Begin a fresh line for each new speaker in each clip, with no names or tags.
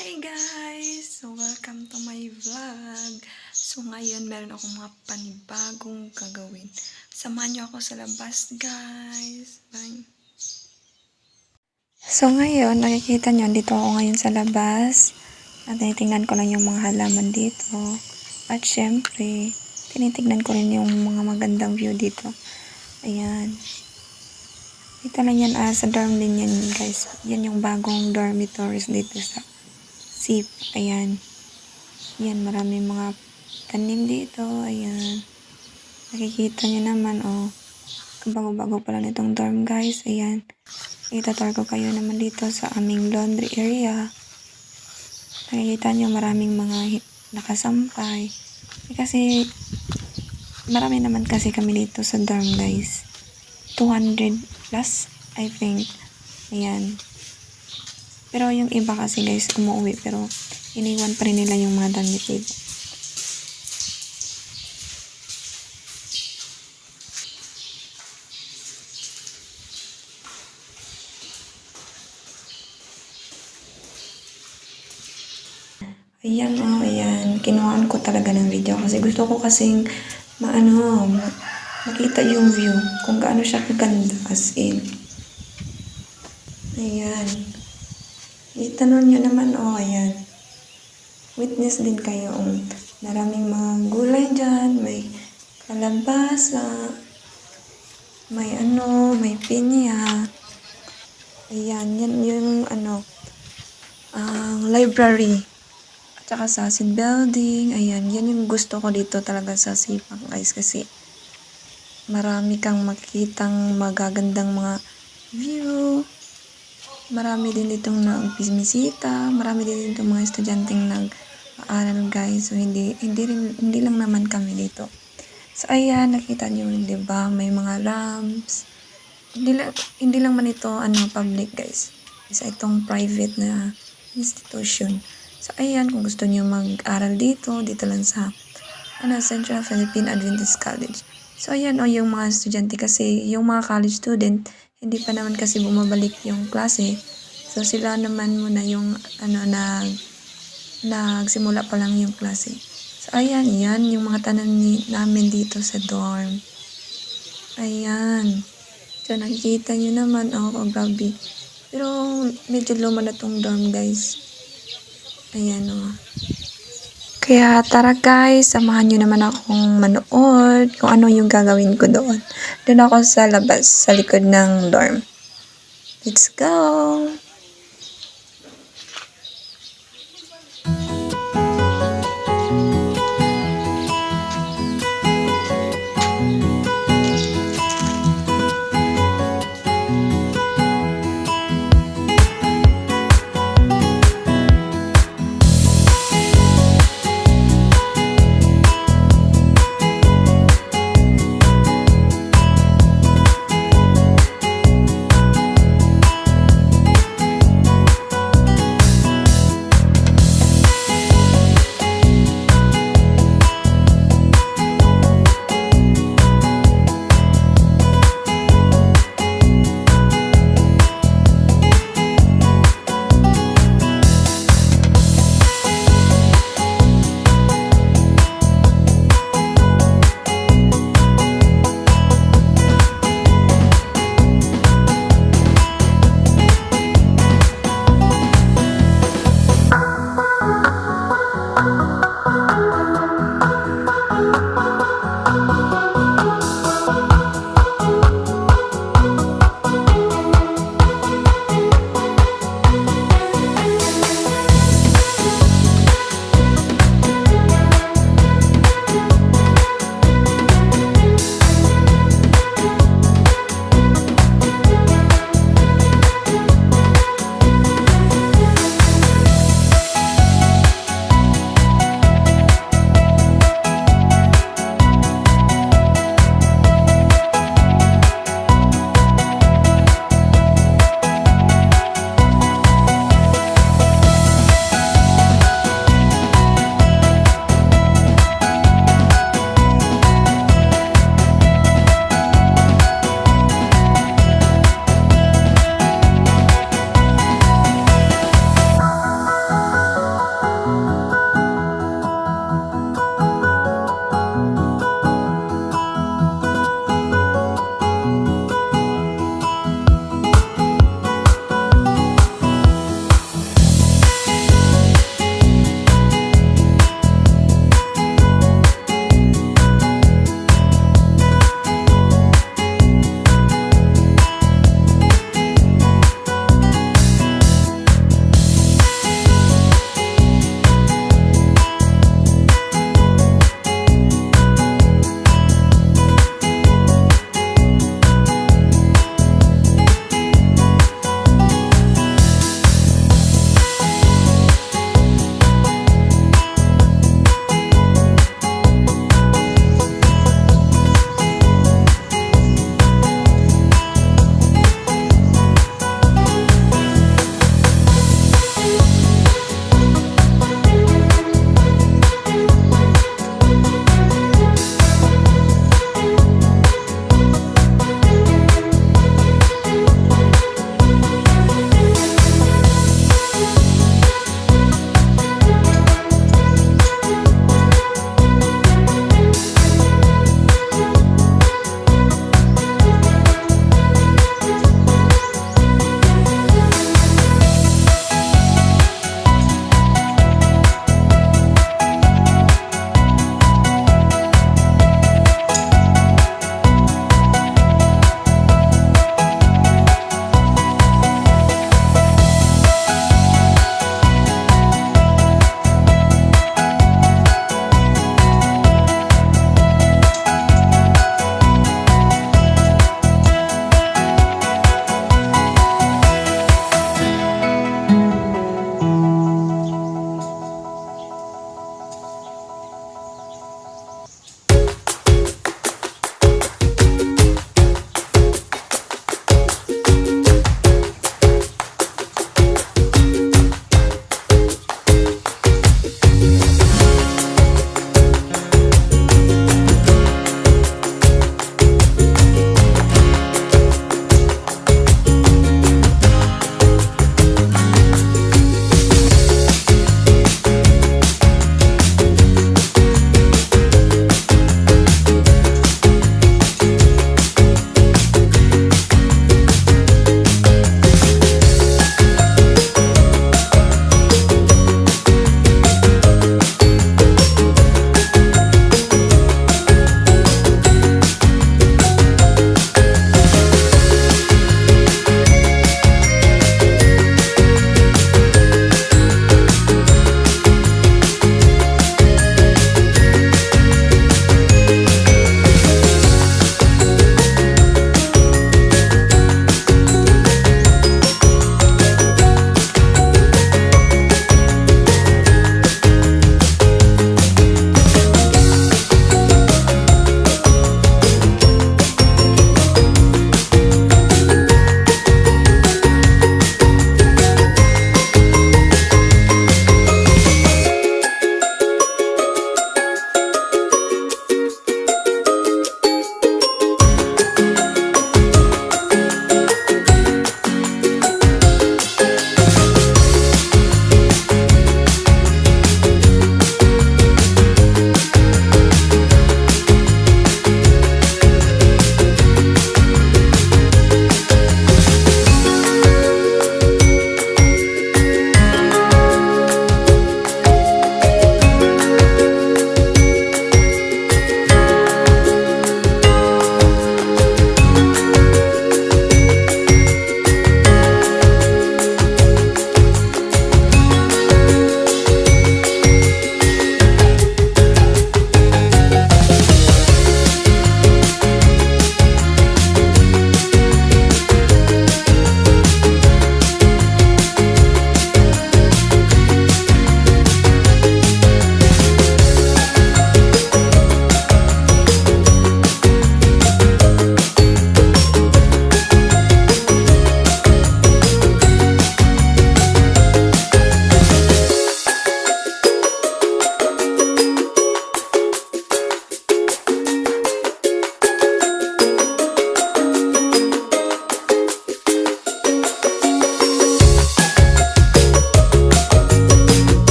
Hi guys! So welcome to my vlog. So ngayon meron akong mga panibagong gagawin. Samahan niyo ako sa labas guys. Bye! So ngayon nakikita niyo dito ako ngayon sa labas. At tinitingnan ko lang yung mga halaman dito. At syempre tinitingnan ko rin yung mga magandang view dito. Ayan. Dito lang yan sa dorm din yan guys. Yan yung bagong dormitories dito sa SIP. Ayan. Yan, maraming mga tanim dito. Ayan. Nakikita nyo naman, oh. Kabago-bago pa lang itong dorm, guys. Ayan. Itator ko kayo naman dito sa aming laundry area. Nakikita nyo maraming mga nakasampay. Kasi, marami naman kasi kami dito sa dorm, guys. 200 plus, I think. Ayan. Pero yung iba kasi guys, umuwi pero iniwan pa rin nila yung mga damit dito. Ayan oh, ayan. Kinuhaan ko talaga ng video kasi gusto ko kasing makita yung view kung gaano siya kaganda as in. Ayan. Itanong nyo naman, oh, ayan. Witness din kayo, maraming mga gulay dyan, may kalabasa, may pinya. Ayan, yan yung library. At saka Sasid Building, ayan, yan yung gusto ko dito talaga sa Sipak, guys, kasi marami kang makikitang magagandang mga view. Marami din ditong nagbimisita, marami din ditong mga estudyanteng nag-aaral guys. So hindi lang naman kami dito. So ayan, nakita niyo 'di ba, may mga ramps. Hindi lang man ito public guys. Isa itong private na institution. So ayan, kung gusto niyo mag-aral dito lang sa Central Philippine Adventist College. So ayan yung mga estudyante kasi yung mga college student hindi pa naman kasi bumabalik yung klase. So, sila naman muna yung, nagsimula pa lang yung klase. So, ayan, yan, yung mga tanan namin dito sa dorm. Ayan. So, nakikita nyo naman, oh, grabe. Pero, medyo luma na tong dorm, guys. Ayan, oh. Kaya tara guys, samahan nyo naman akong manood kung ano yung gagawin ko doon. Doon ako sa labas, sa likod ng dorm. Let's go!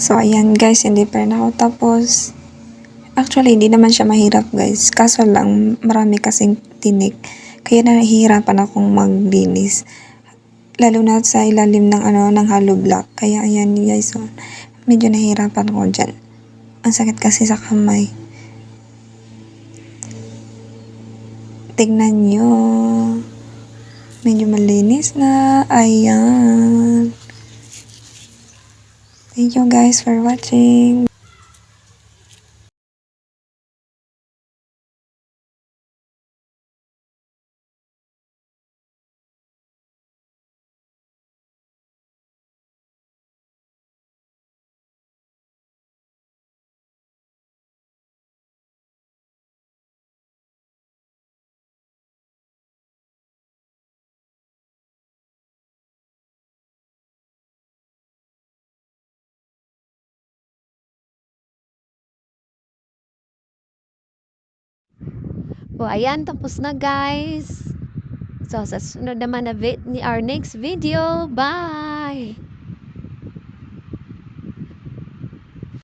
So, ayan guys, hindi pa rin ako tapos. Actually, hindi naman siya mahirap guys. Kaso lang, marami kasing tinik. Kaya nahihirapan akong maglinis. Lalo na sa ilalim ng ng hollow block. Kaya ayan guys, so, medyo nahihirapan ako dyan. Ang sakit kasi sa kamay. Tignan nyo. Medyo malinis na. Ayan. Thank you guys for watching.
O, ayan, tapos na guys. So, sa sunod naman na our next video. Bye!